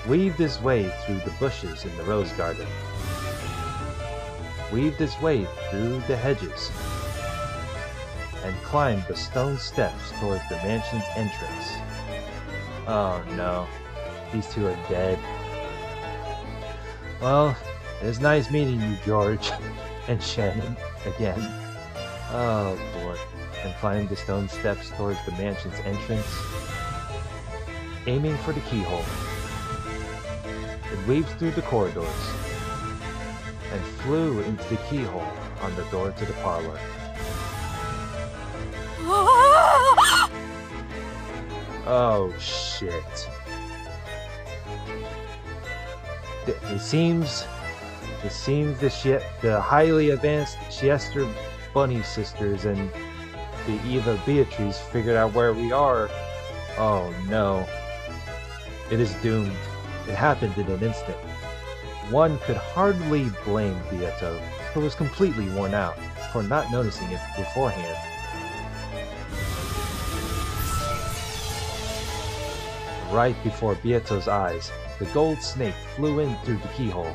weaved his way through the bushes in the rose garden, weaved his way through the hedges, and climbed the stone steps towards the mansion's entrance. Oh no, these two are dead. Well, it was nice meeting you, George and Shannon again. Oh boy. And climbed the stone steps towards the mansion's entrance, aiming for the keyhole. It weaved through the corridors and flew into the keyhole on the door to the parlor. Oh shit. It seems the highly advanced Siesta Bunny sisters and the Eva Beatrice figured out where we are. Oh no. It is doomed. It happened in an instant. One could hardly blame Beato, who was completely worn out, for not noticing it beforehand. Right before Beato's eyes, the gold snake flew in through the keyhole,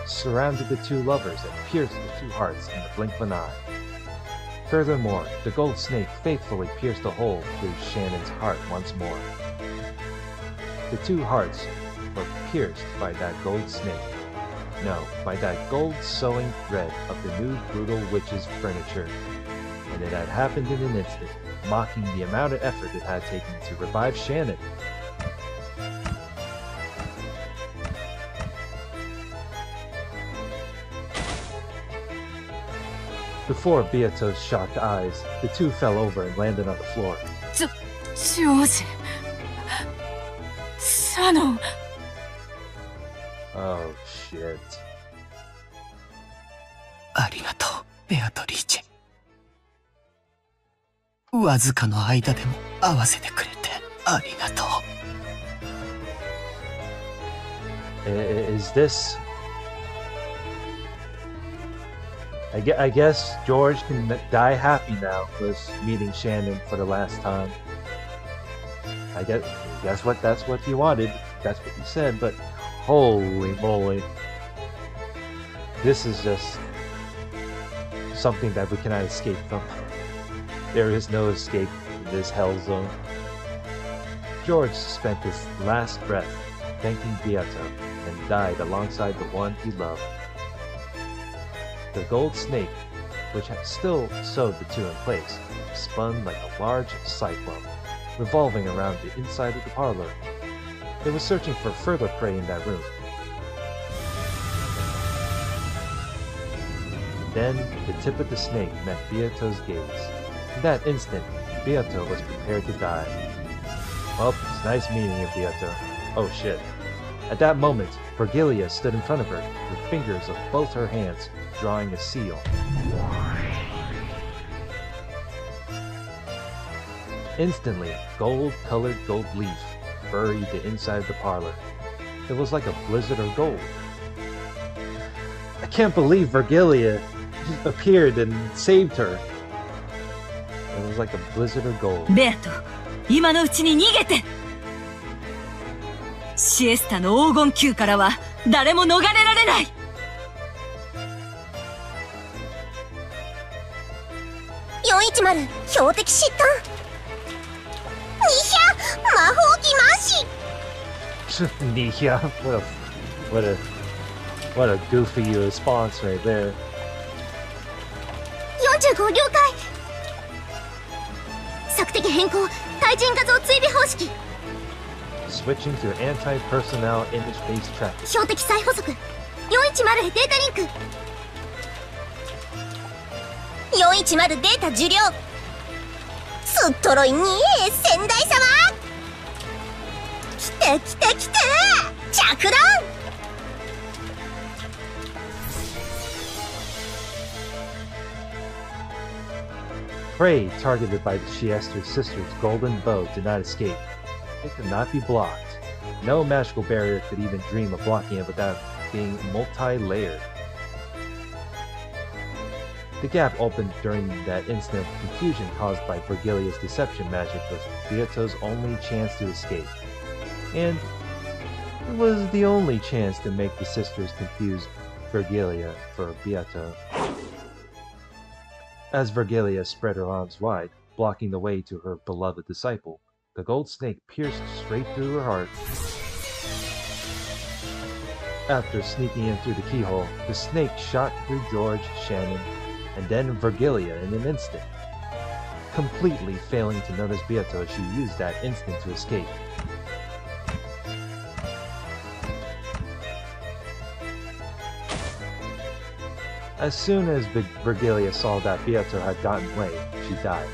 surrounded the two lovers, and pierced the two hearts in the blink of an eye. Furthermore, the gold snake faithfully pierced a hole through Shannon's heart once more. The two hearts were pierced by that gold snake. No, by that gold sewing thread of the new brutal witch's furniture. And it had happened in an instant, mocking the amount of effort it had taken to revive Shannon. Before Beato's shocked eyes, the two fell over and landed on the floor. George. Shannon. Oh shit. ありがとう、ベアトリーチェ。わずかの間でも会わせてくれてありがとう。Is this... I guess George can die happy now with meeting Shannon for the last time. I guess that's what he wanted. That's what he said, but holy moly. This is just something that we cannot escape from. There is no escape in this hell zone. George spent his last breath thanking Beato and died alongside the one he loved. The gold snake, which had still sewed the two in place, spun like a large cyclone, revolving around the inside of the parlor. It was searching for further prey in that room. Then, the tip of the snake met Beato's gaze. In that instant, Beato was prepared to die. Well, it's nice meeting you, Beato. Oh shit. At that moment, Virgilia stood in front of her, with fingers of both her hands drawing a seal. Instantly, gold-colored gold leaf buried the inside of the parlor. It was like a blizzard of gold. I can't believe Virgilia appeared and saved her. It was like a blizzard of gold. ベアト、今のうちに逃げて。シエスタの黄金宮からは誰も逃れられない。410標的疾患。ニヒャ魔法儀マシ。ニヒャ what a goofy response right there. 45了解。索敵変更対人画像追尾方式。Switching to anti-personnel image-based tracking. 標的再補足。410へデータリンク。410データ受領。すっとろいに先代様。来て来て来て、着弾。Prey targeted by the Shiester sisters' golden bow did not escape. It could not be blocked. No magical barrier could even dream of blocking it without being multi-layered. The gap opened during that instant of confusion caused by Vergilia's deception magic was Beato's only chance to escape. And it was the only chance to make the sisters confuse Vergilia for Beato. As Vergilia spread her arms wide, blocking the way to her beloved disciple, the gold snake pierced straight through her heart. After sneaking in through the keyhole, the snake shot through George, Shannon, and then Vergilia in an instant, completely failing to notice Beato as she used that instant to escape. As soon as Vergilia saw that Beato had gotten away, she died.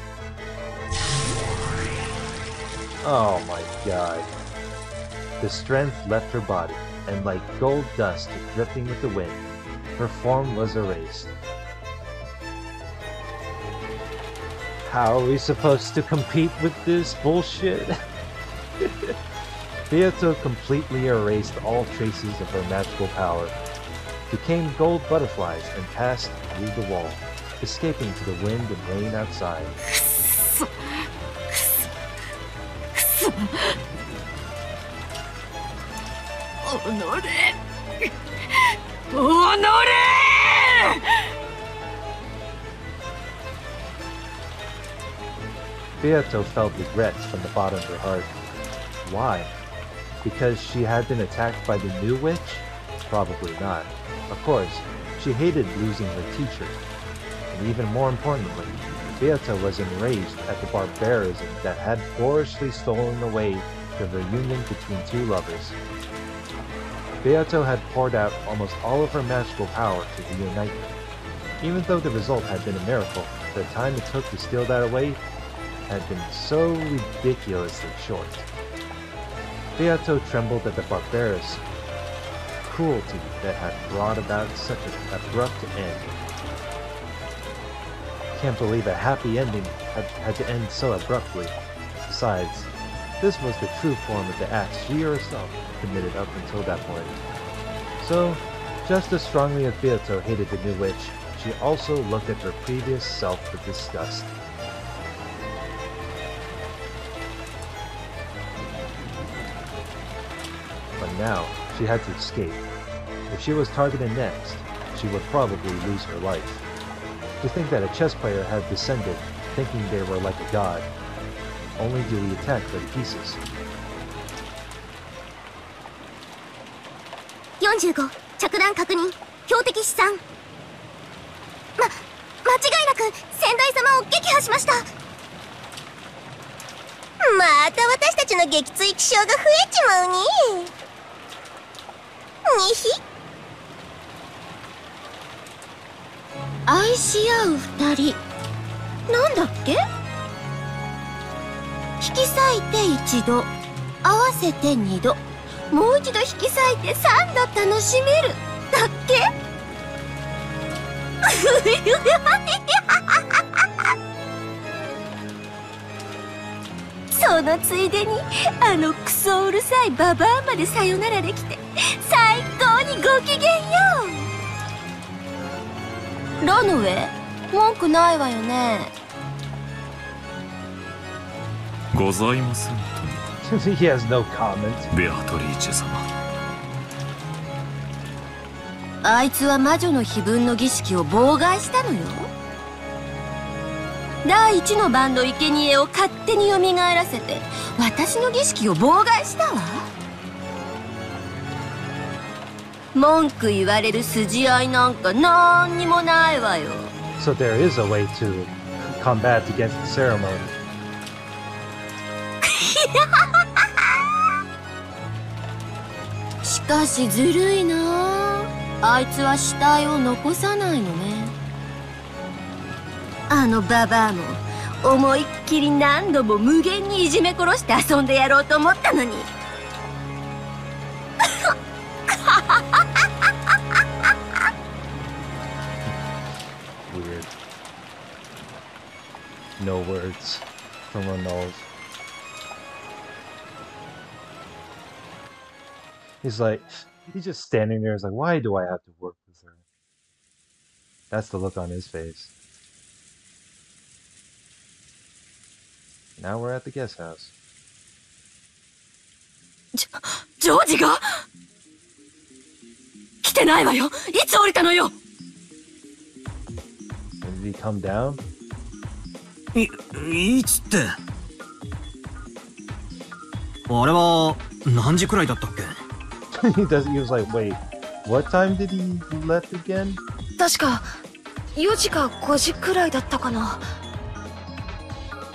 Oh my god. The strength left her body, and like gold dust drifting with the wind, her form was erased. How are we supposed to compete with this bullshit? Beato completely erased all traces of her magical power, became gold butterflies, and passed through the wall, escaping to the wind and rain outside. Beato felt regret from the bottom of her heart. Why? Because she had been attacked by the new witch? Probably not. Of course, she hated losing her teacher. And even more importantly, Beato was enraged at the barbarism that had boorishly stolen away the reunion between two lovers. Beato had poured out almost all of her magical power to reunite them. Even though the result had been a miracle, the time it took to steal that away had been so ridiculously short. Beato trembled at the barbarous cruelty that had brought about such an abrupt end. Can't believe a happy ending had to end so abruptly. Besides, this was the true form of the acts she herself committed up until that point. So, just as strongly as Beato hated the new witch, she also looked at her previous self with disgust. But now, she had to escape. If she was targeted next, she would probably lose her life. To think that a chess player had descended, thinking they were like a god, only to be attacked by the pieces. 45、着弾確認、標的資産。間違いなく先代様を撃破しました。また私たちの撃墜気象が増えちまうに。にひ。愛し合う二人。なんだっけ？引き裂いて一度、合わせて二度、もう一度引き裂いて三度楽しめる。だっけ？そのついでにあのクソうるさいババアまでさよならできて最高にご機嫌よ。ラノウェイ、文句ないわよね。ございません。He has no comment. ベアトリーチェ様。あいつは魔女の碑文の儀式を妨害したのよ。第一のバンド生贄を勝手に蘇らせて私の儀式を妨害したわ。文句言われる筋合いなんかなんにもないわよ。So there is a way to combat against the ceremony. しかしずるいなあ。あいつは死体を残さないのね。あのババアも思いっきり何度も無限にいじめ殺して遊んでやろうと思ったのに。Weird. No words from Ronald. He's just standing there. He's like, why do I have to work with her? That's the look on his face. Now we're at the guest house. ジョージが来てないわよ。いつ降りたのよ。Did he come down? いつって。あれは何時くらいだったっけ？ He was like, wait, what time did he left again? 確か4時か5時くらいだったかな。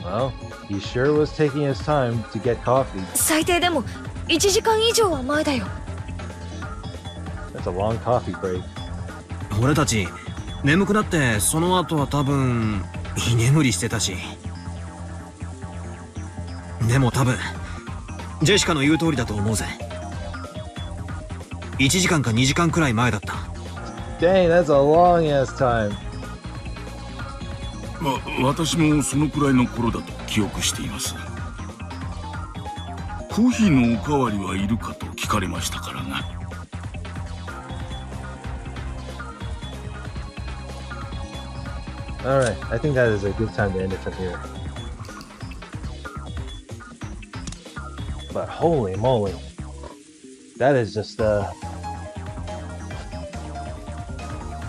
Well, he sure was taking his time to get coffee. 最低でも1時間以上は前だよ。That's a long coffee break. 俺たち眠くなってその後は多分居眠りしてたし。でも多分ジェシカの言う通りだと思うぜ。1時間か2時間くらい前だった。Dang, that's a long ass time. 私もそのくらいの頃だと記憶しています。コーヒーのおかわりはいるかと聞かれましたからな。Alright, I think that is a good time to end it from here. But holy moly, that is just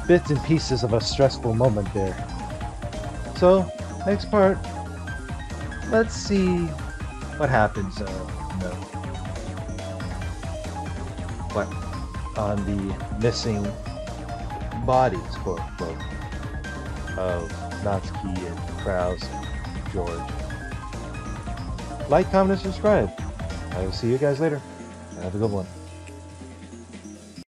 bits and pieces of a stressful moment there. So, next part, let's see what happens, what on the missing bodies, quote unquote, of Natsuki and Krause and George. Like, comment, and subscribe. I will see you guys later. Have a good one.